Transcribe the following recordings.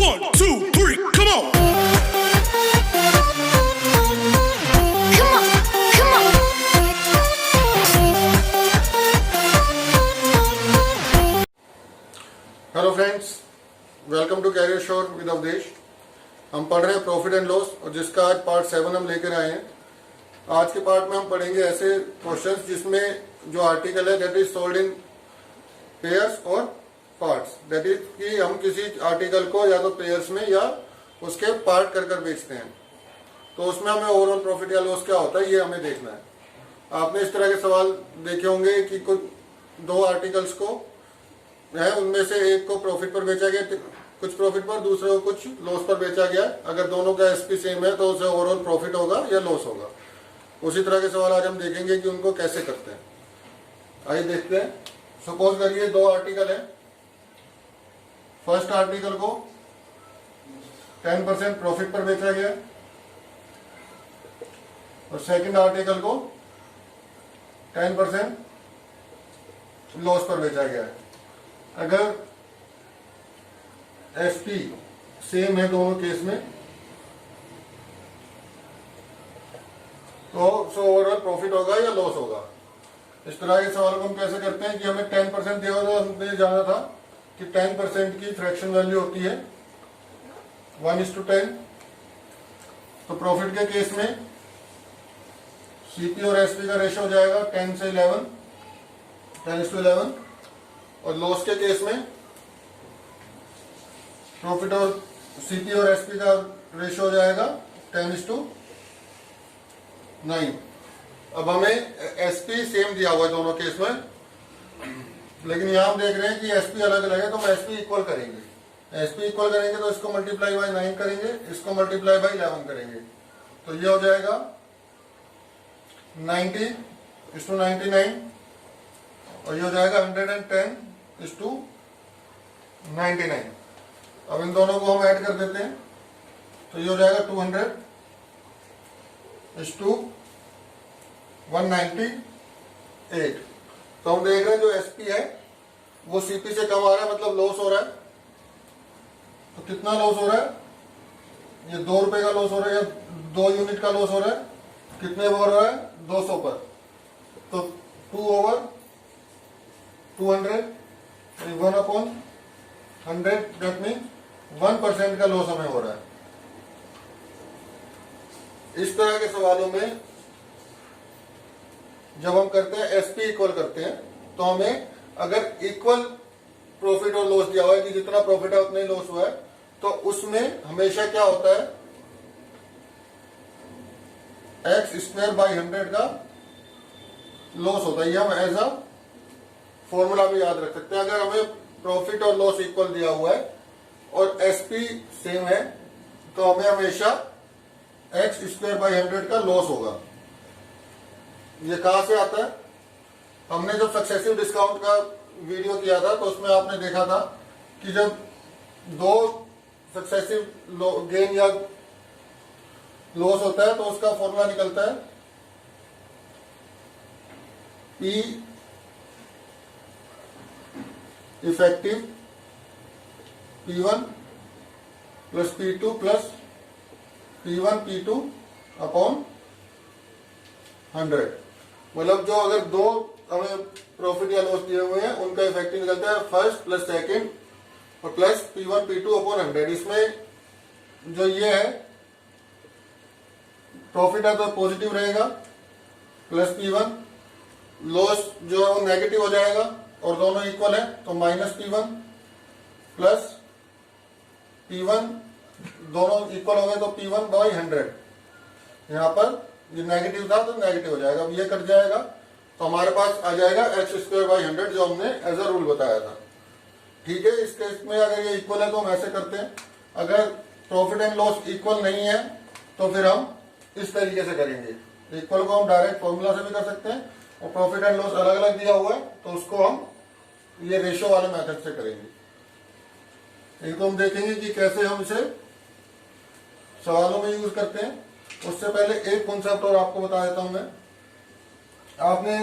1, 2, 3, come on. Come on, come on. Hello friends, welcome to career shore with Awadhesh. हम पढ़ रहे हैं profit and loss और जिसका आज पार्ट 7 हम लेकर आए हैं। आज के पार्ट में हम पढ़ेंगे ऐसे क्वेश्चंस जिसमें जो आर्टिकल है that is sold in pairs और पार्ट्स, दैट इज कि हम किसी आर्टिकल को या तो पेयर्स में या उसके पार्ट कर कर बेचते हैं, तो उसमें हमें ओवरऑल प्रॉफिट या लॉस क्या होता है ये हमें देखना है। आपने इस तरह के सवाल देखे होंगे कि कुछ दो आर्टिकल्स को है, उनमें से एक को प्रॉफिट पर बेचा गया, कुछ प्रॉफिट पर, दूसरे को कुछ लॉस पर बेचा गया। अगर दोनों का एसपी सेम है तो उसे ओवरऑल प्रॉफिट होगा या लॉस होगा। उसी तरह के सवाल आज हम देखेंगे कि उनको कैसे करते हैं। आइए देखते हैं। सपोज करिए दो आर्टिकल है। फर्स्ट आर्टिकल को 10% प्रॉफिट पर बेचा गया और सेकंड आर्टिकल को 10% लॉस पर बेचा गया है। अगर एसपी सेम है दोनों केस में तो ओवरऑल प्रॉफिट होगा या लॉस होगा। इस तरह के सवाल को हम कैसे करते हैं कि हमें 10% दिया हुआ, हमने जाना था कि 10% की फ्रैक्शन वैल्यू होती है 1:10। तो प्रॉफिट के केस में सीपी और एसपी का रेशियो हो जाएगा 10:11, 10:11। और लॉस के केस में प्रॉफिट और सीपी और एसपी का रेशियो हो जाएगा 10:9। अब हमें एसपी सेम दिया हुआ है दोनों केस में, लेकिन यहां हम देख रहे हैं कि एसपी अलग अलग है, तो हम एसपी इक्वल करेंगे। एसपी इक्वल करेंगे तो इसको मल्टीप्लाई बाय 9 करेंगे, इसको मल्टीप्लाई बाय 11 करेंगे, तो ये हो जाएगा 90:99 और ये हो जाएगा 110:99। अब इन दोनों को हम ऐड कर देते हैं तो ये हो जाएगा 200:198। तो हम देख रहे हैं जो एसपी है वो सीपी से कम आ रहा है, मतलब लॉस हो रहा है। तो कितना लॉस हो रहा है? ये 2 रुपए का लॉस हो रहा है या 2 यूनिट का लॉस हो रहा है। कितने पर हो रहा है? 200 पर। तो 2/200 1/100, दैट मीन 1% का लॉस हमें हो रहा है। इस तरह के सवालों में जब हम करते हैं एसपी इक्वल करते हैं तो हमें अगर इक्वल प्रॉफिट और लॉस दिया हुआ है कि जितना प्रॉफिट है उतना ही लॉस हुआ है, तो उसमें हमेशा क्या होता है x²/100 का लॉस होता है। ये हम एज अ फॉर्मूला भी याद रख सकते हैं। अगर हमें प्रॉफिट और लॉस इक्वल दिया हुआ है और एसपी सेम है तो हमें हमेशा x²/100 का लॉस होगा। ये कहां से आता है? हमने जब सक्सेसिव डिस्काउंट का वीडियो किया था तो उसमें आपने देखा था कि जब दो सक्सेसिव गेन या लॉस होता है तो उसका फॉर्मूला निकलता है P effective P1 plus P2 plus P1 P2 upon 100। मतलब जो अगर दो हमें प्रॉफिट या लॉस दिए हुए हैं उनका इफेक्टिव निकलता है फर्स्ट प्लस सेकंड और प्लस P1 P2 अपॉन 100। इसमें जो ये है प्रॉफिट है तो पॉजिटिव रहेगा प्लस P1, लॉस जो है वो नेगेटिव हो जाएगा और दोनों इक्वल है तो माइनस P1 प्लस P1, दोनों इक्वल हो गए तो P1/100। यहाँ पर ये नेगेटिव था तो नेगेटिव हो जाएगा। अब ये कट जाएगा तो हमारे पास आ जाएगा x²/100 जो हमने एज अ रूल बताया था। ठीक है, इस केस में अगर ये इक्वल है तो हम ऐसे करते हैं। अगर प्रॉफिट एंड लॉस इक्वल नहीं है तो फिर हम इस तरीके से करेंगे। इक्वल को हम डायरेक्ट फॉर्मूला से भी कर सकते हैं और प्रॉफिट एंड लॉस अलग अलग दिया हुआ है तो उसको हम ये रेशियो वाले मेथड से करेंगे। एक तो हम देखेंगे कि कैसे हम इसे सवालों में यूज करते हैं। उससे पहले एक कॉन्सेप्ट और आपको बता देता हूं मैं। आपने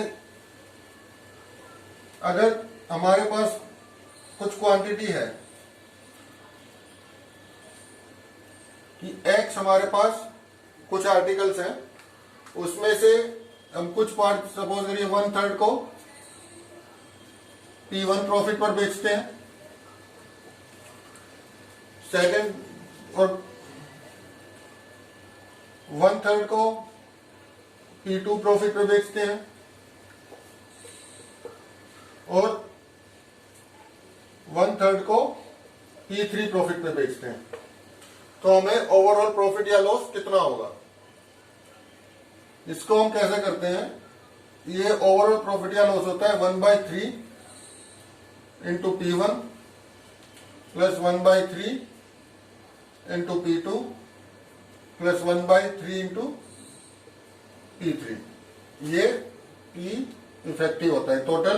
अगर हमारे पास कुछ क्वांटिटी है कि एक्स हमारे पास कुछ आर्टिकल्स हैं, उसमें से हम कुछ पार्ट सपोज करिए 1/3 को P1 प्रॉफिट पर बेचते हैं, सेकंड और 1/3 को P2 प्रॉफिट पर बेचते हैं और 1/3 को P3 प्रॉफिट पे बेचते हैं। तो हमें ओवरऑल प्रॉफिट या लॉस कितना होगा, इसको हम कैसे करते हैं, ये ओवरऑल प्रॉफिट या लॉस होता है 1/3 into P1 plus 1/3 into P2 plus 1/3 into P3। ये P इफेक्टिव होता है, टोटल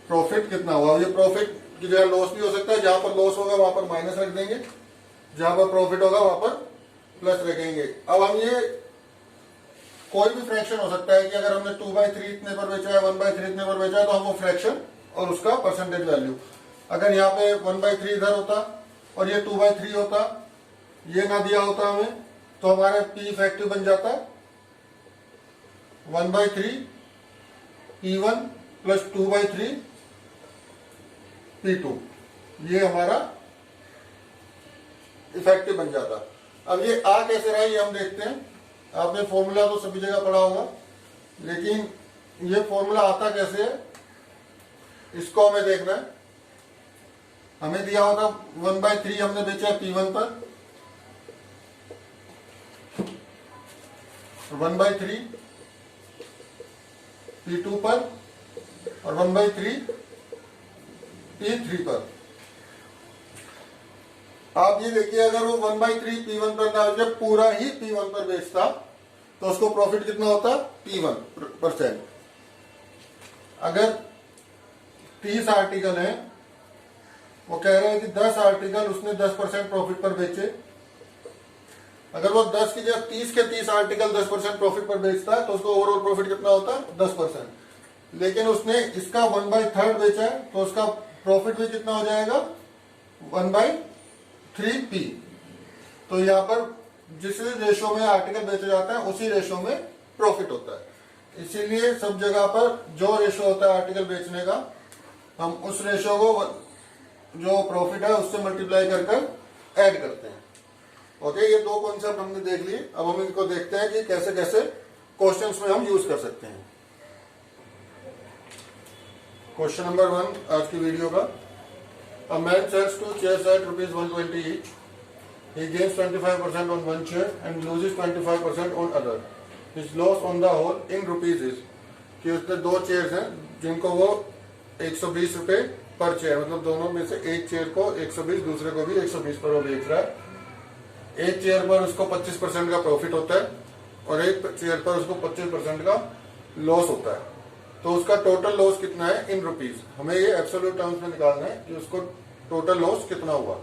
प्रॉफिट कितना हुआ। ये प्रॉफिट की जगह लॉस भी हो सकता है, जहां पर लॉस होगा वहां पर माइनस रख देंगे, जहां पर प्रॉफिट होगा वहां पर प्लस रखेंगे। अब हम ये कोई भी फ्रैक्शन हो सकता है कि अगर हमने 2/3 इतने पर बेचा है, 1/3 इतने पर बेचा है, तो हम वो फ्रैक्शन और उसका परसेंटेज वैल्यू, अगर यहाँ पे 1/3 इधर होता और ये 2/3 होता, ये ना दिया होता हमें, तो हमारा P इफेक्टिव बन जाता 1/3 P1 प्लस 2/3 P2, ये हमारा इफेक्टिव बन जाता। अब ये आ कैसे रहा है ये हम देखते हैं। आपने फॉर्मूला तो सभी जगह पढ़ा होगा, लेकिन ये फॉर्मूला आता कैसे है इसको हमें देखना है। हमें दिया होता 1/3 हमने बेचा है P1 पर, 1/3 P2 पर और 1/3 P3 पर। आप ये देखिए, अगर वो 1/3 P1 पर ना, जब पूरा ही P1 पर बेचता तो उसको प्रॉफिट कितना होता, P1%। अगर 30 आर्टिकल हैं, वो कह रहे हैं कि 10 आर्टिकल उसने 10% प्रॉफिट पर बेचे, अगर वो 10 की जगह 30 के 30 आर्टिकल 10% प्रॉफिट पर बेचता है तो उसको ओवरऑल प्रॉफिट कितना होता है, 10%। लेकिन उसने इसका 1/3 बेचा है तो उसका प्रॉफिट भी कितना हो जाएगा, 1/3P। तो यहाँ पर जिस रेशो में आर्टिकल बेचा जाता है उसी रेशो में प्रॉफिट होता है। इसीलिए सब जगह पर जो रेशो होता है आर्टिकल बेचने का, हम उस रेशो को जो प्रॉफिट है उससे मल्टीप्लाई कर कर ऐड करते हैं। ओके, ये दो कॉन्सेप्ट हमने देख लिए। अब हम इनको देखते हैं कि कैसे कैसे क्वेश्चंस में हम यूज कर सकते हैं। क्वेश्चन नंबर 1 आज की वीडियो का, A man sells 2 chairs at ₹120 each. He gains 25% on one chair and loses 25% on other. His loss on the whole in rupees is, कि उसने 2 चेयर्स हैं जिनको वो 120 रुपए पर चेयर, मतलब दोनों में से एक चेयर को 120, दूसरे को भी 120 पर वो बेच रहा है। एक चेयर पर उसको 25% का प्रॉफिट होता है और एक चेयर पर उसको 25% का लॉस होता है। तो उसका टोटल लॉस कितना है इन रुपीज, हमें ये एब्सोल्यूट टर्म्स में निकालना है कि उसको टोटल लॉस कितना हुआ।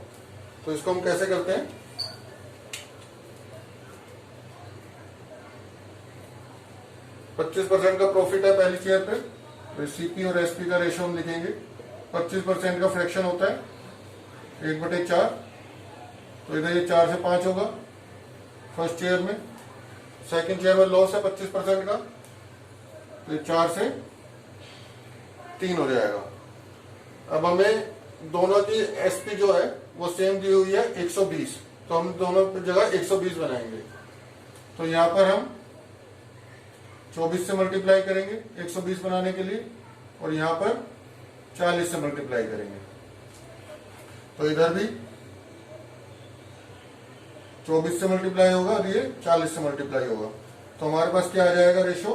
तो इसको हम कैसे करते हैं, %25 का प्रॉफिट है पहली चेयर पे, तो सीपी और एसपी का रेशो हम लिखेंगे। 25% का फ्रैक्शन होता है 1/4, तो इधर ये 4 से 5 होगा फर्स्ट चेयर में। सेकंड चेयर में लॉस है 25% का, तो 4 से 3 हो जाएगा। अब हमें दोनों की एसपी जो है वो सेम दी हुई है 120, तो हम दोनों जगह 120 बनाएंगे। तो यहां पर हम 24 से मल्टीप्लाई करेंगे 120 बनाने के लिए, और यहां पर 40 से मल्टीप्लाई करेंगे। तो इधर भी 24 से मल्टीप्लाई होगा और ये 40 से मल्टीप्लाई होगा। तो हमारे पास क्या आ जाएगा रेशो,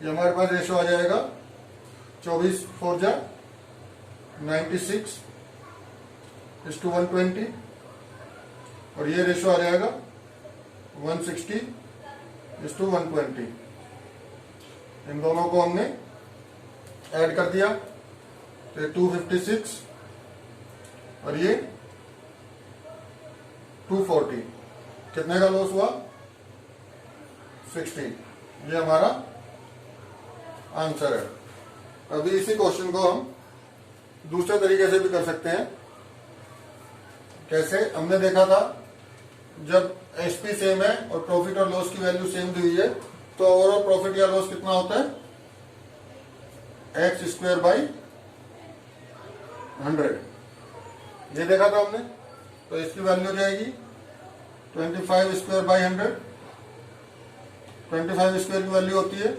ये हमारे पास रेशो आ जाएगा 24 4 जा 96 to 120, और ये रेशो आ जाएगा 160 to 120। इन दोनों को हमने ऐड कर दिया तो ये 256 और ये 240। कितने का लॉस हुआ, 60। ये हमारा आंसर है। अभी इसी क्वेश्चन को हम दूसरे तरीके से भी कर सकते हैं। कैसे, हमने देखा था जब एसपी सेम है और प्रॉफिट और लॉस की वैल्यू सेम दी हुई है तो ओवरऑल प्रॉफिट या लॉस कितना होता है, एक्स स्क्वायर बाई 100। ये देखा था हमने, तो इसकी वैल्यू हो जाएगी 25 स्क्वायर बाई 100। 25 स्क्वायर की वैल्यू होती है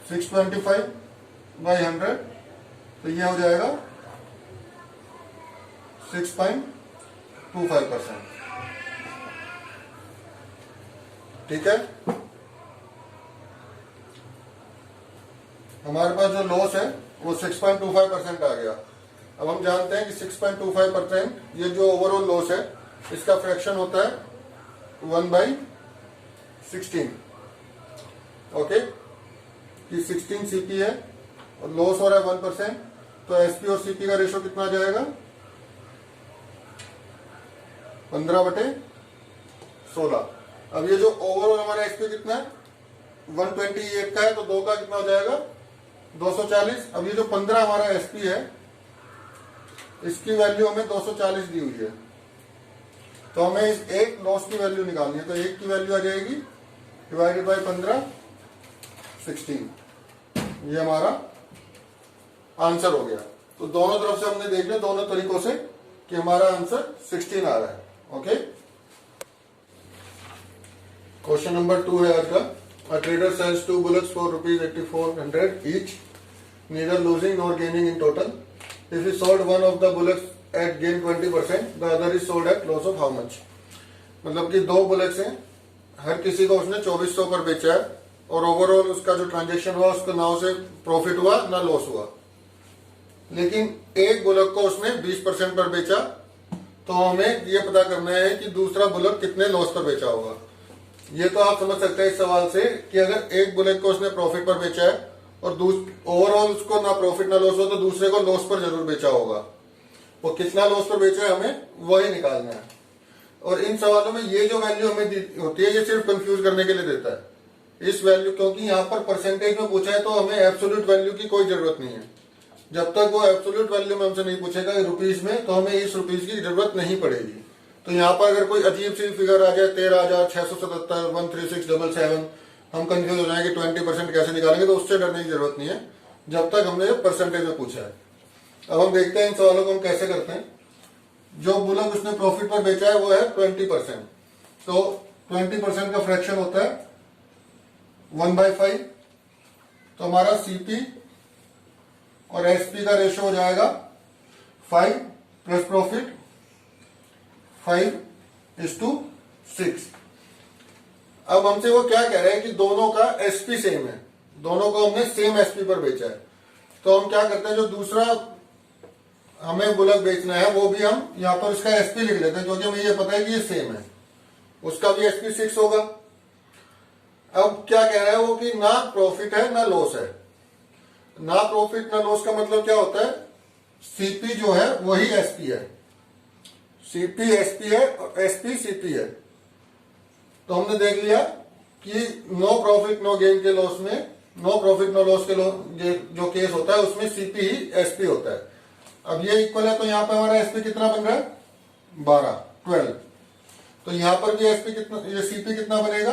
625 बाई 100, तो ये हो जाएगा 6.25%। ठीक है, हमारे पास जो लॉस है वो 6.25% आ गया। अब हम जानते हैं कि 6.25% ये जो ओवरऑल लॉस है इसका फ्रैक्शन होता है 1/16। ओके, कि 16 सीपी है और लॉस हो रहा है 1%, तो एसपी और सीपी का रेशो कितना आ जाएगा, 15/16। अब ये जो ओवरऑल हमारा एसपी कितना है 128 का है, तो 2 का कितना हो जाएगा 240। अब ये जो 15 हमारा एसपी है इसकी वैल्यू हमें 240 दी हुई है, तो हमें इस एक लॉस की वैल्यू निकालनी है, तो एक की वैल्यू आ जाएगी डिवाइडेड बाई 15, 16। ये हमारा आंसर हो गया। तो दोनों तरफ से हमने देख लिया, दोनों तरीकों से, कि हमारा आंसर 16 आ रहा है। ओके, क्वेश्चन नंबर 2 है आज का। A trader sells 2 bullocks for ₹8400 each, neither losing nor gaining in total. If he sold one of the bullocks at gain 20%, the other is sold at loss of how much? मतलब कि 2 bullocks हैं, हर किसी को उसने 2400 पर बेचा है और ओवरऑल उसका जो ट्रांजेक्शन हुआ उसका ना उसे प्रॉफिट हुआ ना लॉस हुआ, लेकिन एक बुलक को उसने 20% पर बेचा, तो हमें ये पता करना है कि दूसरा बुलक कितने लॉस पर बेचा होगा। ये तो आप समझ सकते हैं इस सवाल से कि अगर एक बुलेट को उसने प्रॉफिट पर बेचा है और ओवरऑल उसको ना प्रॉफिट ना लॉस हो, तो दूसरे को लॉस पर जरूर बेचा होगा। वो कितना लॉस पर बेचा है हमें वही निकालना है। और इन सवालों में ये जो वैल्यू हमें होती है ये सिर्फ कंफ्यूज करने के लिए देता है इस वैल्यू, क्योंकि यहाँ पर परसेंटेज में पूछा है तो हमें एब्सोल्यूट वैल्यू की कोई जरूरत नहीं है। जब तक वो एब्सोल्यूट वैल्यू में हमसे नहीं पूछेगा रुपीज में, तो हमें इस रुपीज की जरूरत नहीं पड़ेगी। तो यहाँ पर अगर कोई अजीब सी फिगर आ जाए 13,677, 13677, हम कंफ्यूज हो जाएंगे 20% कैसे निकालेंगे, तो उससे डरने की जरूरत नहीं है जब तक हमने परसेंटेज में पूछा है। अब हम देखते हैं इन सवालों को हम कैसे करते हैं। जो बुलक उसने प्रॉफिट पर बेचा है वो है 20%, तो 20% का फ्रैक्शन होता है 1/5। तो हमारा सीपी और एसपी का रेशियो हो जाएगा 5 प्लस प्रॉफिट 5:6। अब हमसे वो क्या कह रहे हैं कि दोनों का एसपी सेम है, दोनों को हमने सेम एसपी पर बेचा है। तो हम क्या करते हैं, जो दूसरा हमें बुलक बेचना है वो भी हम यहाँ पर उसका एसपी लिख लेते हैं, क्योंकि हमें ये पता है कि ये सेम है, उसका भी एसपी 6 होगा। अब क्या कह रहा है वो कि ना प्रॉफिट है ना लॉस है। ना प्रॉफिट ना लॉस का मतलब क्या होता है, सीपी जो है वही एसपी है, सीपी एसपी है और एसपी सीपी है। तो हमने देख लिया कि नो प्रॉफिट नो गेन के लॉस में, नो प्रॉफिट नो लॉस के जो केस होता है उसमें सीपी ही एसपी होता है। अब ये इक्वल है, तो यहाँ पे हमारा एसपी कितना बन रहा है 12। तो यहाँ पर भी एसपी कितना, ये सीपी कितना बनेगा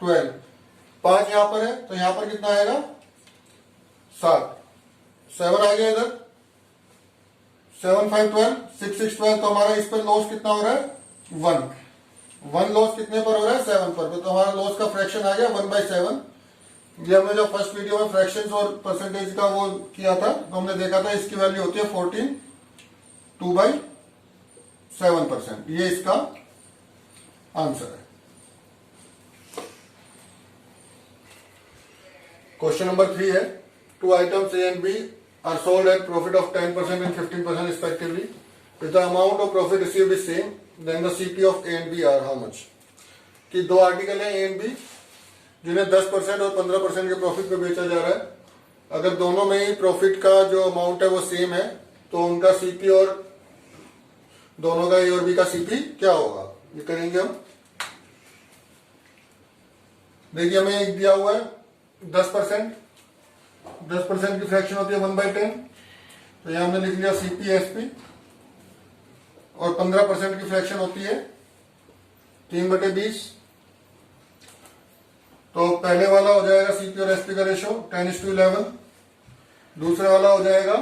12। 5 यहाँ पर है तो यहाँ पर कितना आएगा 7 आ गया इधर, 7 5 12 6 6 12। तो हमारा इस पर लॉस कितना हो रहा है 1 लॉस कितने पर हो रहा है 7 पर, तो हमारा लॉस का फ्रैक्शन आ गया 1/7। ये हमने जो फर्स्ट वीडियो में फ्रैक्शंस और परसेंटेज का वो किया था तो हमने देखा था इसकी वैल्यू होती है 14 2/7%। ये इसका आंसर है। क्वेश्चन नंबर 3 है, 2 items A and B are sold at profit of 10% and 15% respectively. If the amount of profit received is same, then the CP of A and B are how much? कि 2 article है A and B जिन्हें 10% और 15% के profit पे बेचा जा रहा है। अगर दोनों में ही प्रॉफिट का जो अमाउंट है वो सेम है तो उनका सीपी और दोनों का ए और बी का सीपी क्या होगा, ये करेंगे हम। देखिए हमें एक दिया हुआ है 10% की फ्रैक्शन होती है 1/10, तो यहां हमने लिख लिया सीपी एसपी, और 15% की फ्रैक्शन होती है 3/20। तो पहले वाला हो जाएगा सीपी और एसपी का रेशो 10:11। दूसरे वाला हो जाएगा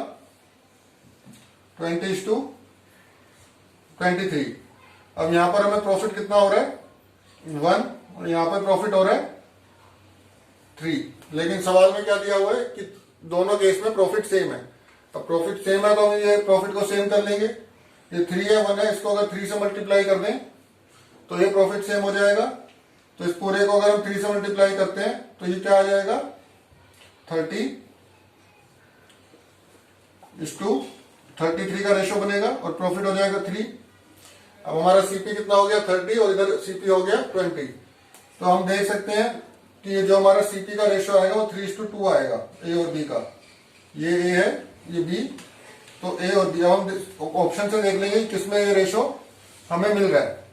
20:23। अब यहां पर हमें प्रॉफिट कितना हो रहा है 1 और यहां पर प्रॉफिट हो रहा है 3। लेकिन सवाल में क्या दिया हुआ है कि दोनों केस में प्रॉफिट सेम है। अब प्रॉफिट सेम है तो हम ये प्रॉफिट को सेम कर लेंगे। ये 3 है 1 है, इसको अगर 3 से मल्टीप्लाई कर दें तो ये प्रॉफिट सेम हो जाएगा। तो इस पूरे को अगर हम 3 से मल्टीप्लाई करते हैं तो ये क्या आ जाएगा 30:33 का रेशो बनेगा और प्रॉफिट हो जाएगा 3। अब हमारा सीपी कितना हो गया 30 और इधर सीपी हो गया 20। तो हम देख सकते हैं कि ये जो हमारा सीपी का रेशो आएगा वो 3:2 आएगा ए और बी का। ये ए है ये बी, तो ए और बी। अब हम ऑप्शन से देख लेंगे किसमें ये रेशो हमें मिल रहा है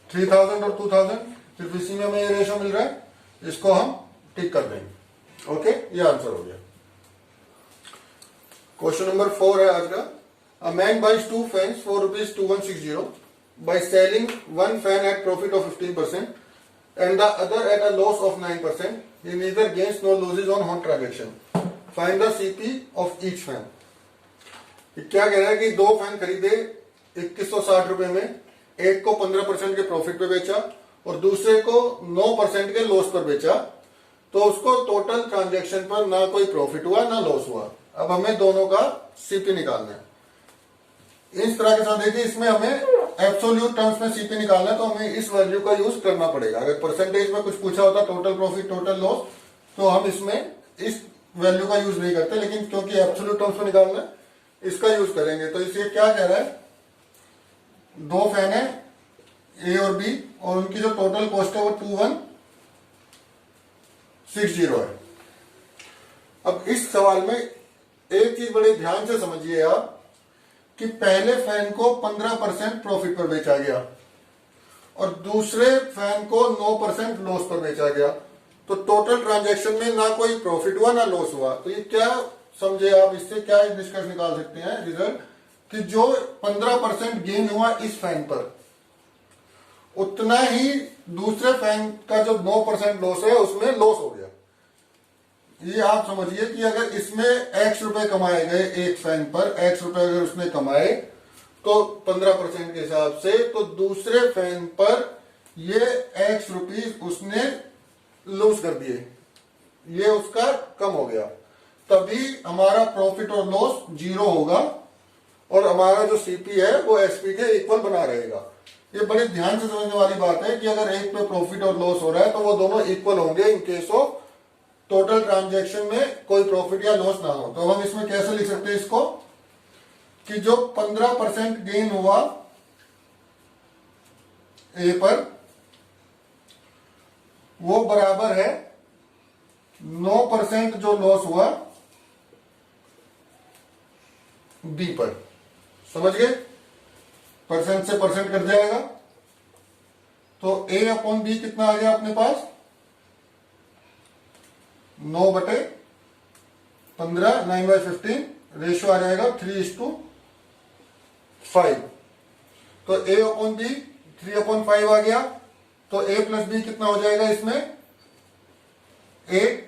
3000 और 2000, सिर्फ इसी में हमें ये रेशो मिल रहा है। इसको हम टिक कर देंगे। ओके, ये आंसर हो गया। क्वेश्चन नंबर 4 है आज का। A man buys 2 fans for ₹2160 by selling one fan at profit of 15% and the other at a loss of 9%. He neither gains nor loses on one transaction. Find the CP of each fan. क्या कह रहा है कि 2 fan खरीदे 2160 रुपए में, एक को 15% के प्रॉफिट पे बेचा और दूसरे को 9% के लॉस पर बेचा। तो उसको टोटल ट्रांजैक्शन पर ना कोई प्रॉफिट हुआ ना लॉस हुआ। अब हमें दोनों का सीपी निकालना है। इस तरह के साथ देखिए, इसमें हमें एब्सोल्यूट टर्म्स में सीपी निकालना है तो हमें इस वैल्यू का यूज करना पड़ेगा। अगर परसेंटेज में कुछ पूछा होता टोटल प्रॉफिट टोटल लॉस तो हम इसमें इस वैल्यू का यूज नहीं करते, लेकिन क्योंकि एब्सोल्यूट टर्म्स में निकालना है इसका यूज करेंगे। तो इसलिए क्या कह रहा है 2 फैन है ए और बी और उनकी जो टोटल कॉस्ट है वो 2160 है। अब इस सवाल में एक चीज बड़े ध्यान से समझिए आप कि पहले फैन को 15% प्रॉफिट पर बेचा गया और दूसरे फैन को 9% लॉस पर बेचा गया। तो टोटल ट्रांजैक्शन में ना कोई प्रॉफिट हुआ ना लॉस हुआ। तो ये क्या समझे आप, इससे क्या निष्कर्ष निकाल सकते हैं रिजल्ट कि जो 15% गेन हुआ इस फैन पर उतना ही दूसरे फैन का जो 9% लॉस है उसमें लॉस हो गया। ये आप समझिए कि अगर इसमें x रुपए कमाए गए एक फैन पर, x रुपए अगर उसने कमाए तो 15% के हिसाब से, तो दूसरे फैन पर ये x रुपीज उसने लूज कर दिए, ये उसका कम हो गया। तभी हमारा प्रॉफिट और लॉस 0 होगा और हमारा जो सीपी है वो एसपी के इक्वल बना रहेगा। ये बड़े ध्यान से समझने वाली बात है कि अगर एक पे प्रॉफिट और लॉस हो रहा है तो वो दोनों इक्वल होंगे in case of total transaction में कोई प्रॉफिट या लॉस ना हो। तो हम इसमें कैसे लिख सकते हैं इसको कि जो 15% गेन हुआ ए पर वो बराबर है 9% जो लॉस हुआ बी पर। समझ गए, परसेंट से परसेंट कट जाएगा तो ए अपॉन बी कितना आ गया अपने पास 9/15 9/15 रेशियो आ जाएगा 3:5। तो ए अपॉन बी 3/5 आ गया तो ए प्लस बी कितना हो जाएगा इसमें 8।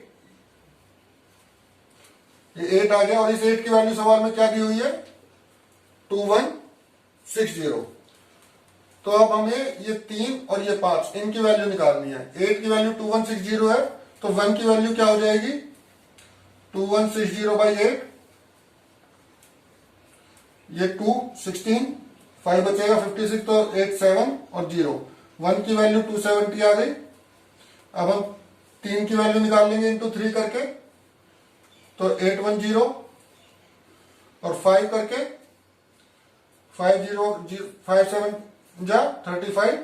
ये 8 आ गया और इस 8 की वैल्यू सवाल में क्या दी हुई है 2160। तो अब हमें ये 3 और ये 5 इनकी वैल्यू निकालनी है। 8 की वैल्यू 2160 है तो 1 की वैल्यू क्या हो जाएगी 2160/8। ये 2 16 5 बचेगा 56 तो 8 7 और 0। 1 की वैल्यू 270 आ गई। अब हम 3 की वैल्यू निकाल लेंगे इंटू 3 करके तो 810 और 5 करके 5 7 जा 35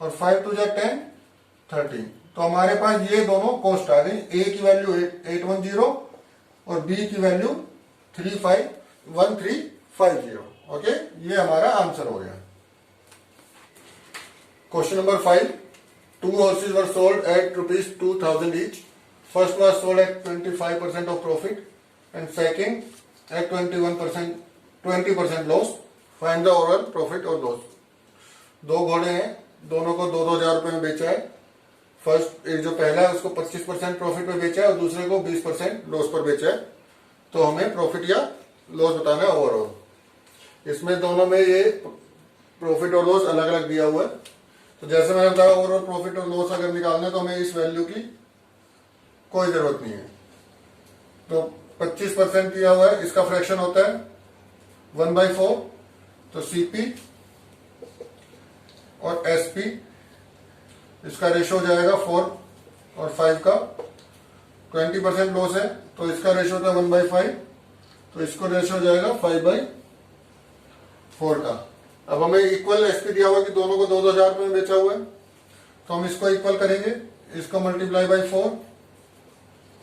और 5 2 जा 10 13। तो हमारे पास ये दोनों कॉस्ट आ गई। ए की वैल्यू 810 और बी की वैल्यू 1350। ओके, ये हमारा आंसर हो गया। Question number 5। 2 horses were sold at ₹2000 each. First was sold at 25% of profit and second at 20% loss. Find the overall profit or loss. 2 घोड़े हैं दोनों को 2,000 रुपए में बेचा है। फर्स्ट एक जो पहला है उसको 25% प्रॉफिट पे बेचा है और दूसरे को 20% लॉस पर बेचा है। तो हमें प्रॉफिट या लॉस बताना है ओवरऑल। इसमें दोनों में ये प्रॉफिट और लॉस अलग अलग दिया हुआ है। तो जैसे मैंने बताया ओवरऑल प्रॉफिट और लॉस अगर निकालना है तो हमें इस वैल्यू की कोई जरूरत नहीं है। तो 25% दिया हुआ है, इसका फ्रैक्शन होता है 1/4। तो सीपी और एसपी इसका रेशो हो जाएगा 4 और 5 का। 20% लॉस है तो इसका रेशो होता है 1/5, तो इसको रेशो हो जाएगा 5/4 का। अब हमें इक्वल एसपी दिया हुआ कि दोनों को 2,000 रुपए में बेचा हुआ है, तो हम इसको इक्वल करेंगे, इसको मल्टीप्लाई बाई 4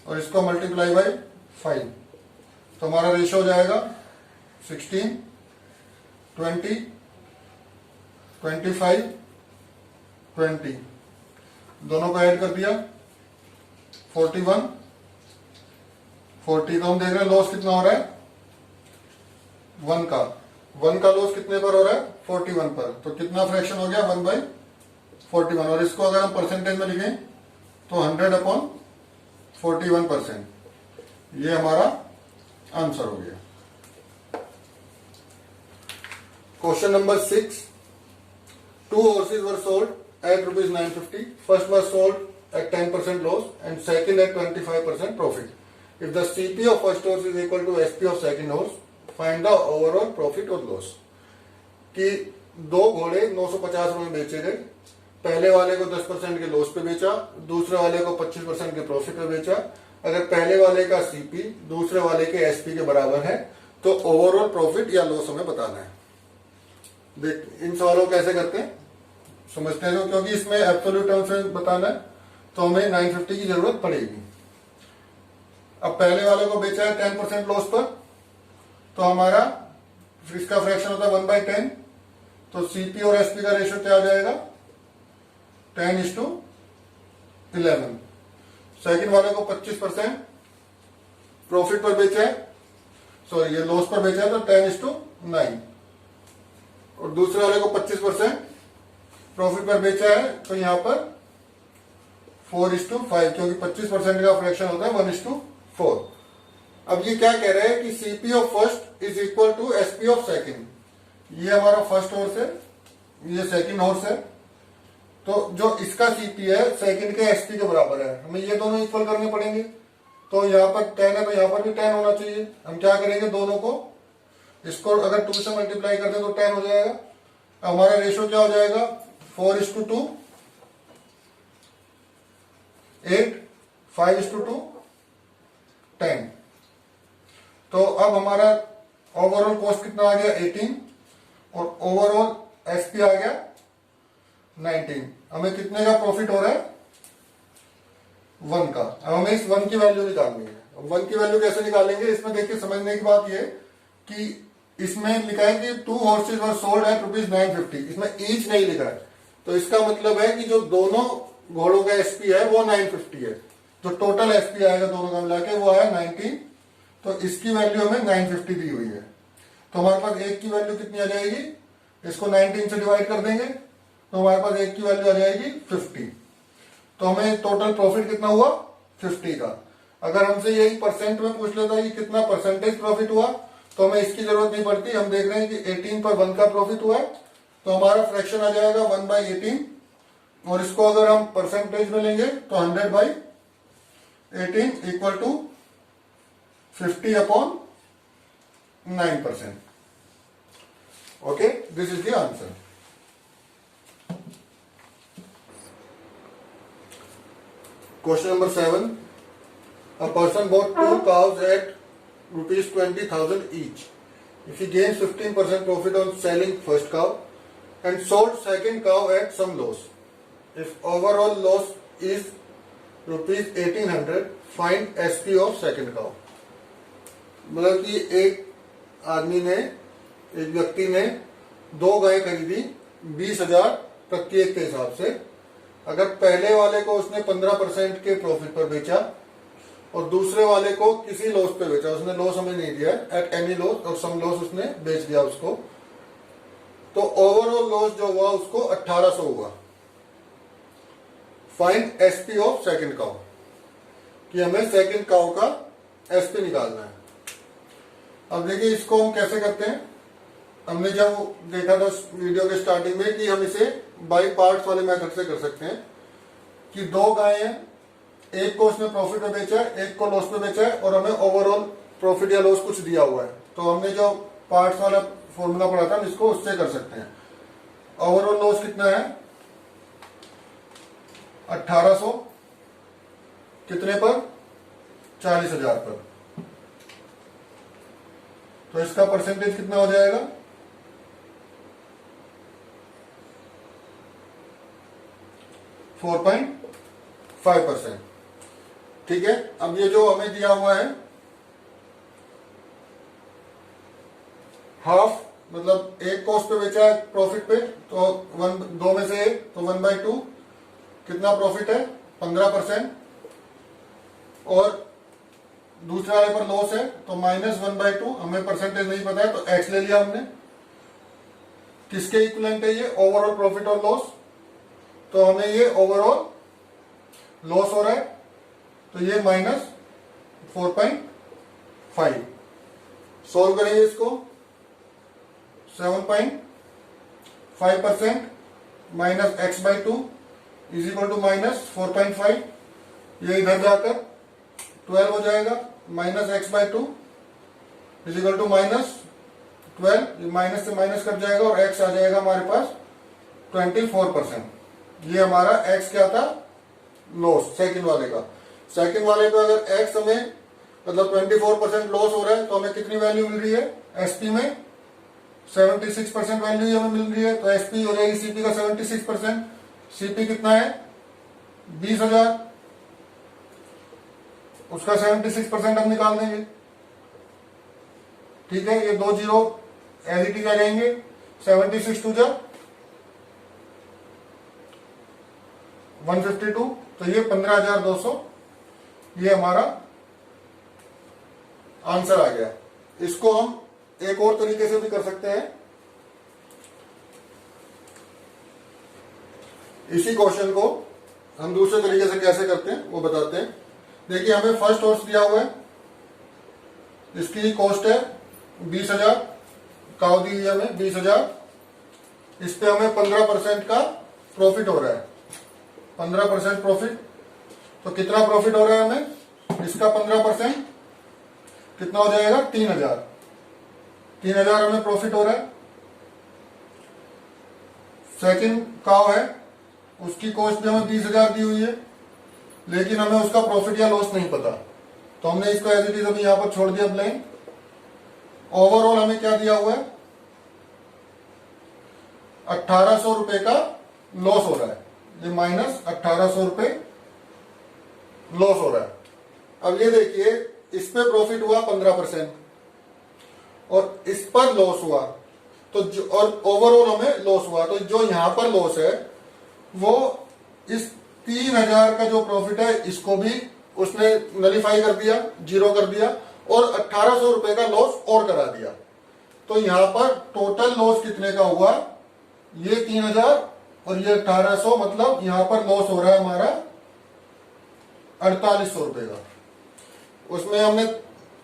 और इसको मल्टीप्लाई बाई 5। तो हमारा रेशो हो जाएगा 16, 20, 25, 20। दोनों को ऐड कर दिया 41, 40। तो हम देख रहे हैं लॉस कितना हो रहा है 1 का लॉस कितने पर हो रहा है 41 पर। तो कितना फ्रैक्शन हो गया 1/41। और इसको अगर हम परसेंटेज में लिखें तो 100/41%। ये हमारा आंसर हो गया। Question number 6, 2 horses were sold at rupees 950. First was sold at 10% loss and second at 25% profit. If the CP of first horse is equal to SP of second horse, find the overall profit or loss. कि दो घोड़े 950 रुपए में बेचे गए। पहले वाले को 10% के लॉस पे बेचा, दूसरे वाले को 25% के प्रॉफिट पे बेचा। अगर पहले वाले का सीपी दूसरे वाले के एसपी के बराबर है तो ओवरऑल प्रॉफिट या लॉस हमें बताना है। देख इन सवालों को कैसे करते हैं समझते हैं, क्योंकि इसमें एब्सोल्यूट टर्म्स में बताना है तो हमें 950 की जरूरत पड़ेगी। अब पहले वाले को बेचा है 10% लॉस पर, तो हमारा इसका फ्रैक्शन होता है 1/10। तो सीपी और एसपी का रेशियो क्या आ जाएगा 10:11। सेकंड वाले को 25% प्रॉफिट पर बेचा है, सॉरी ये लॉस पर बेचा है, तो 10:9। और दूसरे वाले को 25% प्रॉफिट पर बेचा है, तो यहां पर 4:5, क्योंकि 25% का फ्रैक्शन होता है 1:4। अब ये क्या कह रहे हैं कि CP of first is equal to SP of second. ये हमारा फर्स्ट हॉर्स है, ये सेकंड हॉर्स है। तो जो इसका सीपी है सेकंड के एसपी के बराबर है, हमें ये दोनों इक्वल करने पड़ेंगे। तो यहाँ पर 10 है तो यहाँ पर भी 10 होना चाहिए। हम क्या करेंगे, दोनों को इसको अगर 2 से मल्टीप्लाई करते हैं तो 10 हो जाएगा। हमारा रेशियो क्या हो जाएगा 4:2, 8, 5:2, 10। तो अब हमारा ओवरऑल कॉस्ट कितना आ गया 18 और ओवरऑल एसपी आ गया 19। हमें कितने का प्रॉफिट हो रहा है 1 का। अब हमें इस 1 की वैल्यू निकालनी है। 1 की वैल्यू कैसे निकालेंगे, इसमें देखिए समझने की बात यह कि इसमें लिखा है कि 2 horses were sold at rupees 950, इसमें ईच नहीं लिखा है। तो इसका मतलब है कि जो दोनों घोड़ों का एसपी है वो 950 है। जो टोटल एसपी आएगा दोनों का मिला के वो आया 19। तो इसकी वैल्यू हमें 950 दी हुई है। तो हमारे पास एक की वैल्यू कितनी आ जाएगी, इसको 19 से डिवाइड कर देंगे तो हमारे पास एक की वैल्यू आ जाएगी 50। तो हमें टोटल प्रॉफिट कितना हुआ 50 का। अगर हमसे यही परसेंट में पूछ लेता है कि कितना परसेंटेज प्रॉफिट हुआ तो हमें इसकी जरूरत नहीं पड़ती। हम देख रहे हैं कि 18 पर 1 का प्रॉफिट हुआ है, तो हमारा फ्रैक्शन आ जाएगा 1/18। और इसको अगर हम परसेंटेज में लेंगे तो 100/18 equal to 50/9%। Okay, this is the answer. Question number 7, a person bought 2 cows at rupees 20,000 each. If he gains 15% profit on selling first cow and sold second cow at some loss, if overall loss is rupees 1,800, find SP of second cow. मतलब कि एक व्यक्ति ने 2 गाय खरीदी 20,000 प्रत्येक के हिसाब से। अगर पहले वाले को उसने 15% के प्रॉफिट पर बेचा और दूसरे वाले को किसी लॉस पे बेचा, उसने लॉस हमें नहीं दिया, एट एनी लॉस और सम लॉस उसने बेच दिया उसको, तो ओवरऑल लॉस जो हुआ उसको 1,800 हुआ। Find SP of second cow, कि हमें सेकंड काउ का एसपी निकालना है। अब देखिए इसको हम कैसे करते हैं। हमने जब देखा था वीडियो के स्टार्टिंग में कि हम इसे बाई पार्ट्स वाले मेथड से कर सकते हैं, कि दो गायें हैं, एक को उसने प्रॉफिट में बेचा है, एक को लॉस में बेचा है, और हमें ओवरऑल प्रॉफिट या लॉस कुछ दिया हुआ है। तो हमने जो पार्ट्स वाला फॉर्मूला पढ़ा था हम इसको उससे कर सकते हैं। ओवरऑल लॉस कितना है 1800, कितने पर 40,000 पर। तो इसका परसेंटेज कितना हो जाएगा 4.5%। ठीक है। अब ये जो हमें दिया हुआ है हाफ, मतलब एक को उस पे बेचा है प्रॉफिट पे, तो दो में से एक, तो 1/2 कितना प्रॉफिट है 15%, और दूसरे वाले पर लॉस है तो -1/2, हमें परसेंटेज नहीं पता है तो x ले लिया हमने। किसके इक्विवेलेंट है ये, ओवरऑल प्रॉफिट और लॉस, तो हमें ये ओवरऑल लॉस हो रहा है, तो ये -4.5। सोल्व करेंगे इसको, 7.5% minus x/2 is equal to -4.5, ये इधर जाकर 12 हो जाएगा, minus x/2 is equal to -12, minus से माइनस कट जाएगा और x आ जाएगा हमारे पास 24%। ये हमारा x क्या था, लॉस सेकंड वाले का। सेकंड वाले का अगर x हमें मतलब 24% लॉस हो रहा है तो हमें कितनी वैल्यू मिल रही है एसपी में, 76% वैल्यू हमें मिल रही है, तो एसपी हो जाएगी सीपी का 76%। सीपी कितना है 20,000, उसका 76% हम निकाल देंगे। ठीक है, ये 2 जीरो एज इट इज आ जाएंगे, 76 टू जा 152, तो ये 15,200 ये हमारा आंसर आ गया। इसको हम एक और तरीके से भी कर सकते हैं। इसी क्वेश्चन को हम दूसरे तरीके से कैसे करते हैं वो बताते हैं। देखिए हमें फर्स्ट हॉर्स दिया हुआ है, इसकी कॉस्ट है 20,000, काऊ दी है हमें 20,000, इस पे हमें 15% का प्रॉफिट हो रहा है, 15% प्रॉफिट। तो कितना प्रॉफिट हो रहा है हमें, इसका 15% कितना हो जाएगा 3,000, 3,000 हमें प्रॉफिट हो रहा है। सेकंड काव है, उसकी कॉस्ट भी हमें 20,000 दी हुई है, लेकिन हमें उसका प्रॉफिट या लॉस नहीं पता, तो हमने इसको एज इट इज अभी यहां पर छोड़ दिया ब्लैंक। ओवरऑल हमें क्या दिया हुआ है 1,800 रुपए का लॉस हो रहा है, ये -1,800 रुपए लॉस हो रहा है। अब ये देखिए इस पे प्रॉफिट हुआ 15% और इस पर लॉस हुआ, तो और ओवरऑल हमें लॉस हुआ, तो जो यहां पर लॉस है वो इस 3,000 का जो प्रॉफिट है इसको भी उसने नलीफाई कर दिया, जीरो कर दिया, और 1,800 रुपए का लॉस और करा दिया। तो यहां पर टोटल लॉस कितने का हुआ, ये 3,000 और ये 1,800, मतलब यहां पर लॉस हो रहा है हमारा 4,800 रुपए का। उसमें हमने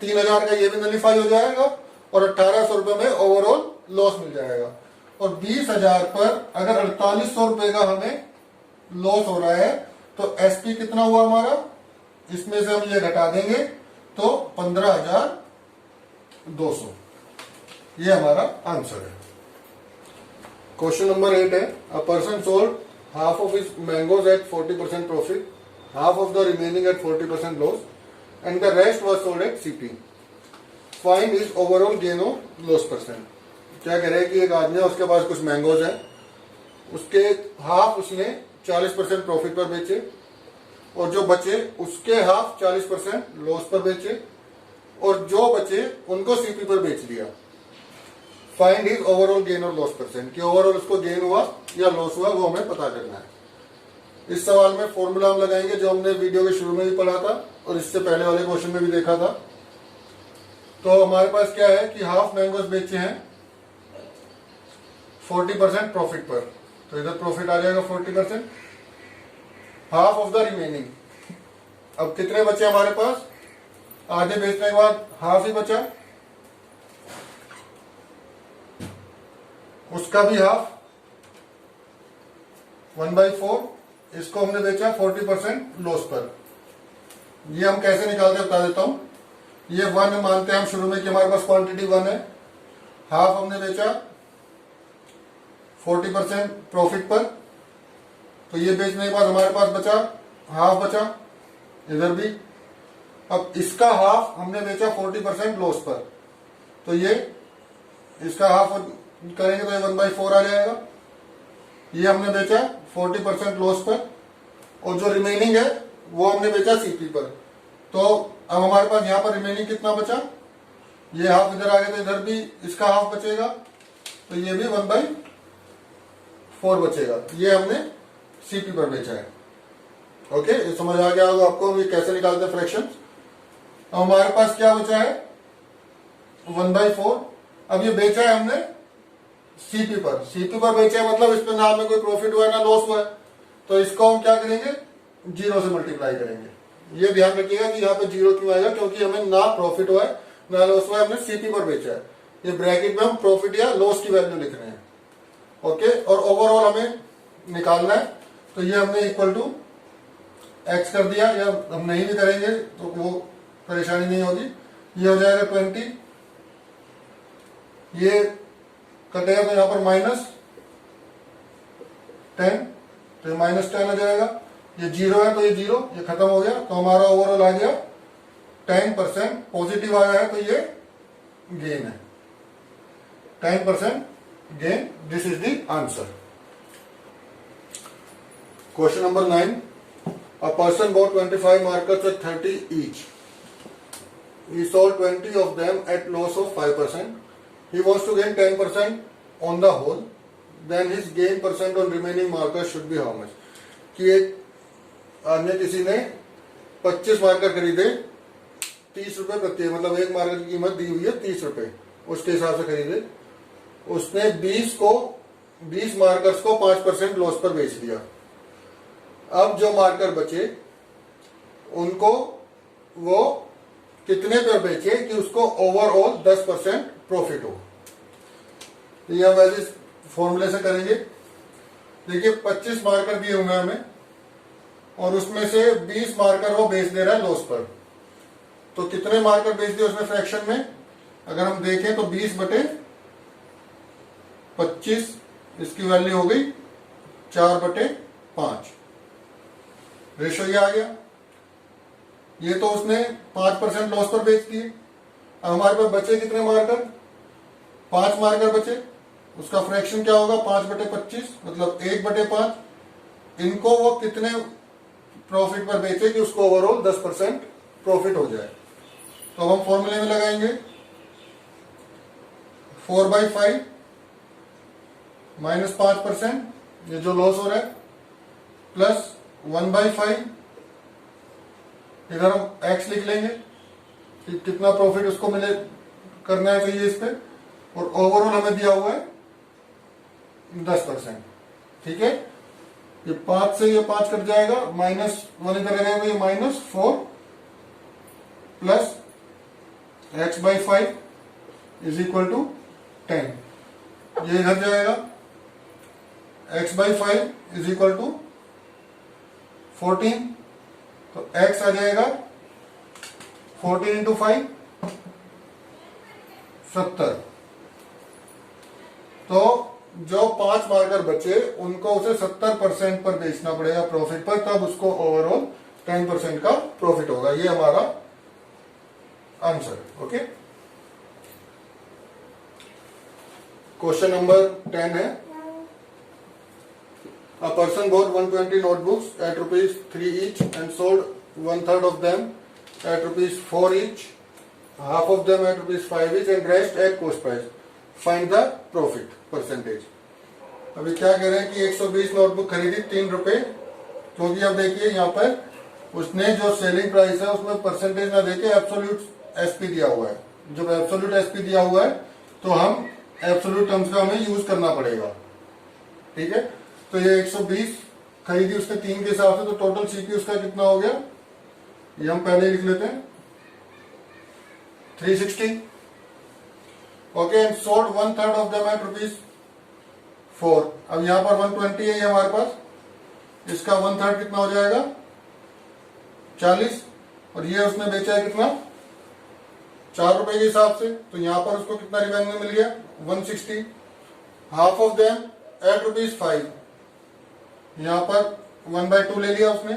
3,000 का ये भी नलीफाई हो जाएगा और 1,800 रुपए में ओवरऑल लॉस मिल जाएगा। और 20,000 पर अगर 4,800 रुपए का हमें लॉस हो रहा है तो एसपी कितना हुआ हमारा, इसमें से हम ये घटा देंगे तो 15,200, ये हमारा आंसर है। क्वेश्चन नंबर 8 है, a person sold half of his mangoes eight 40% profit, half of the remaining at 40% loss, and the rest was sold at CP. Find his overall gain or loss percent. क्या कह रहे हैं कि एक आदमी है, उसके पास कुछ मैंगोज है, उसके हाफ उसने 40% प्रॉफिट पर बेचे और जो बचे उसके हाफ 40% लॉस पर बेचे और जो बचे उनको सीपी पर बेच दिया। फाइंड हिज ओवरऑल गेन और लॉस परसेंट, कि ओवरऑल उसको गेन हुआ या लॉस हुआ वो हमें पता करना है। इस सवाल में फॉर्मूला हम लगाएंगे जो हमने वीडियो के शुरू में भी पढ़ा था और इससे पहले वाले क्वेश्चन में भी देखा था। तो हमारे पास क्या है कि हाफ मैंगोज बेचे हैं 40% प्रॉफिट पर, तो इधर प्रॉफिट आ जाएगा 40%। Half of the remaining. अब कितने बचे हमारे पास, आधे बेचने के बाद हाफ ही बचा, उसका भी हाफ 1/4, इसको हमने बेचा 40% लॉस पर। ये हम कैसे निकालते हैं बता देता हूं। ये 1 मानते हैं हम शुरू में कि हमारे पास क्वांटिटी 1 है, हाफ हमने बेचा 40% प्रॉफिट पर, तो ये बेचने के बाद हमारे पास बचा हाफ बचा इधर भी। अब इसका हाफ हमने बेचा 40% लॉस पर, तो ये इसका हाफ करेंगे तो ये 1/4 आ जाएगा। ये हमने बेचा 40% लॉस पर, और जो रिमेनिंग है वो हमने बेचा सीपी पर। तो अब हमारे पास यहां पर रिमेनिंग कितना बचा, ये हाफ इधर आ गया तो इधर भी इसका हाफ बचेगा, तो ये भी 1/4 बचेगा। ये हमने सीपी पर बेचा है। ओके, ये समझ आ गया होगा आपको ये कैसे निकालते हैं फ्रैक्शन। अब हमारे पास क्या बचा है 1/4। अब ये बेचा है हमने सीपी पर, सीपी पर बेचा है मतलब इसमें ना हमें कोई प्रॉफिट हुआ है ना लॉस हुआ है, तो इसको हम क्या करेंगे 0 से मल्टीप्लाई करेंगे। ये ध्यान रखिएगा कि यहाँ पे 0 क्यों आएगा, क्योंकि हमें ना प्रॉफिट हुआ है ना लॉस हुआ है, हमने सीपी पर बेचा है। ये ब्रैकेट में हम प्रॉफिट या लॉस की वैल्यू लिख रहे हैं। ओके, और ओवरऑल हमें निकालना है, तो ये हमने इक्वल टू एक्स कर दिया, या हम नहीं भी करेंगे तो वो परेशानी नहीं होगी। ये हो जाएगा 20, ये कटेगा तो यहां पर -10, तो ये -10 आ जाएगा। ये 0 है तो ये 0, ये खत्म हो गया, तो हमारा ओवरऑल आ गया 10% पॉजिटिव आया है, तो ये गेन है 10% gain. This is the answer. Question number 9, a person bought 25 markers at 30 each. He sold 20 of them at loss of 5%. He wants to gain 10% on the whole. Then his gain percent on remaining markers should be how much? कि एक अन्य किसी ने 25 marker खरीदे 30 रुपए प्रति, मतलब एक मार्कर की कीमत दी हुई है 30 रुपए, उसके हिसाब से खरीदे। उसने 20 मार्कर्स को 5% लॉस पर बेच दिया। अब जो मार्कर बचे उनको वो कितने पर बेचे कि उसको ओवरऑल 10% प्रॉफिट हो। ये हम वैसे फॉर्मूले से करेंगे। देखिए 25 मार्कर दिए होंगे हमें, और उसमें से 20 मार्कर वो बेच दे रहा है लॉस पर, तो कितने मार्कर बेच दिए उसने फ्रैक्शन में, अगर हम देखें तो 20/25, इसकी वैल्यू हो गई 4/5, रेशो ये आ गया। ये तो उसने 5% लॉस पर बेच दिए। अब हमारे पास बचे कितने मार्कर, 5 मार्कर बचे, उसका फ्रैक्शन क्या होगा 5/25, मतलब 1/5। इनको वो कितने प्रॉफिट पर बेचे कि उसको ओवरऑल 10% प्रॉफिट हो जाए। तो अब हम फॉर्मूले में लगाएंगे 4/5 माइनस 5%, ये जो लॉस हो रहा है, प्लस 1/5, इधर हम x लिख लेंगे कि कितना प्रॉफिट उसको मिले करना है चाहिए इस पे, और ओवरऑल हमें दिया हुआ है 10%। ठीक है, ये 5 से ये 5 कट जाएगा, -1 इधर रहेगा, ये -4 plus x/5 is equal to 10, ये इधर जाएगा, x/5 इज इक्वल टू 14, तो x आ जाएगा 14 × 5 70। तो जो 5 मार्कर बचे उनको उसे 70% पर बेचना पड़ेगा प्रॉफिट पर, तब उसको ओवरऑल 10% का प्रॉफिट होगा। ये हमारा आंसर। ओके, क्वेश्चन नंबर 10 है, a person bought 120 notebooks at ₹3 each and sold 1/3 of them at ₹4 each, half of them at ₹5 each and rest at cost price. Find the profit percentage. अभी क्या कह रहे हैं कि 120 नोटबुक खरीदी 3 रुपए, क्योंकि अब देखिए यहाँ पर उसने जो सेलिंग प्राइस है उसमें परसेंटेज ना देके एब्सोल्यूट एसपी दिया हुआ है। जब एब्सोल्यूट एसपी दिया हुआ है तो हम एब्सोल्यूट टर्म्स का हमें यूज करना पड़ेगा। ठीक है, तो ये 120 खरीदी उसने 3 के हिसाब से, तो टोटल सीपी उसका कितना हो गया, ये हम पहले ही लिख लेते हैं 360। Okay, and sold 1/3 of them at ₹4। अब यहां पर 120 है हमारे पास, इसका 1/3 कितना हो जाएगा 40, और ये उसने बेचा है कितना ₹4 के हिसाब से, तो यहां पर उसको कितना रिवेन्यू मिल गया 160। हाफ ऑफ देम एट ₹5, यहां पर 1/2 ले लिया उसने,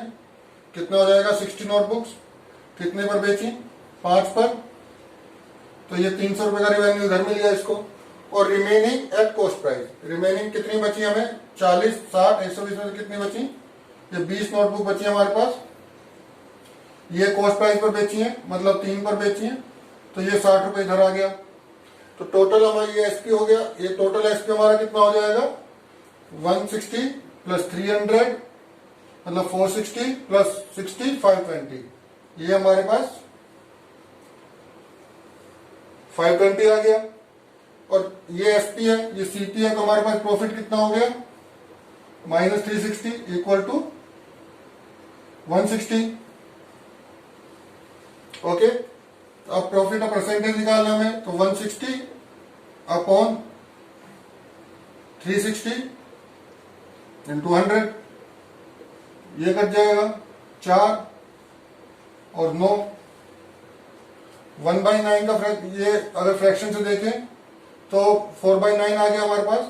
कितना हो जाएगा 60 नोटबुक्स, कितने पर बेची 5 पर, तो ये ₹300 का रिवेन्यू इधर मिल गया इसको। और remaining at cost price, remaining कितनी बची हमें 40, 60, 120 में कितनी बची, ये 20 नोटबुक बची हमारे पास, ये कॉस्ट प्राइस पर बेची है, मतलब 3 पर बेची है, तो ये ₹60 इधर आ गया। तो टोटल हमारा ये एसपी हो गया, ये टोटल एसपी हमारा कितना हो जाएगा 160 प्लस 300 मतलब 460 प्लस 60 520, ये हमारे पास 520 आ गया। और ये एसपी है, ये सीपी है, तो हमारे पास प्रॉफिट कितना हो गया -360 इक्वल टू 160। ओके, अब प्रॉफिट का परसेंटेज निकालना है, तो 160 अपॉन 360 इंटू 100, ये कट जाएगा 4 और 9, 1/9 का ये अगर फ्रैक्शन से देखें तो 4/9 आ गया हमारे पास,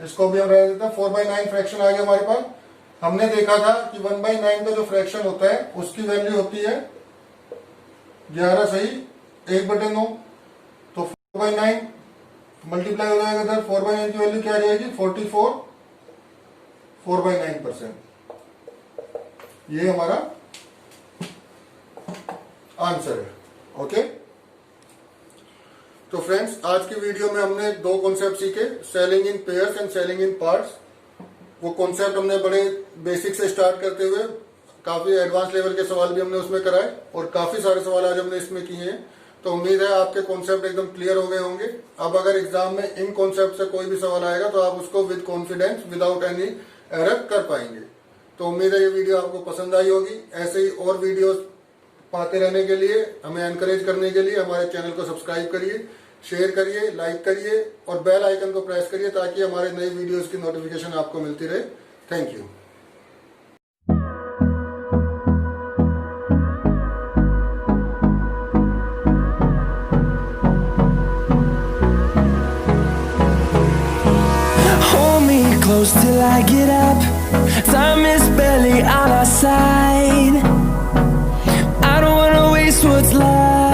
इसको भी हम रह देते हैं 4/9 फ्रैक्शन आ गया हमारे पास। हमने देखा था कि 1/9 का जो फ्रैक्शन होता है उसकी वैल्यू होती है 11 सही 1/9, तो 4/9 मल्टीप्लाई हो जाएगा इधर, 4/9 की वैल्यू क्या आ जाएगी 44, 4/9%, ये हमारा आंसर है। ओके, तो फ्रेंड्स आज की वीडियो में हमने 2 कॉन्सेप्ट सीखे, selling in pairs and selling in parts. वो कॉन्सेप्ट हमने बड़े बेसिक से स्टार्ट करते हुए काफी एडवांस लेवल के सवाल भी हमने उसमें कराए, और काफी सारे सवाल आज हमने इसमें किए हैं। तो उम्मीद है आपके कॉन्सेप्ट एकदम क्लियर हो गए होंगे। अब अगर एग्जाम में इन कॉन्सेप्ट से कोई भी सवाल आएगा तो आप उसको with confidence without any error कर पाएंगे। तो उम्मीद है ये वीडियो आपको पसंद आई होगी। ऐसे ही और वीडियोस पाते रहने के लिए, हमें एनकरेज करने के लिए हमारे चैनल को सब्सक्राइब करिए, शेयर करिए, लाइक करिए और बेल आइकन को प्रेस करिए ताकि हमारे नई वीडियोस की नोटिफिकेशन आपको मिलती रहे। Thank you. Close till I get up. Time is barely on our side. I don't wanna waste what's left.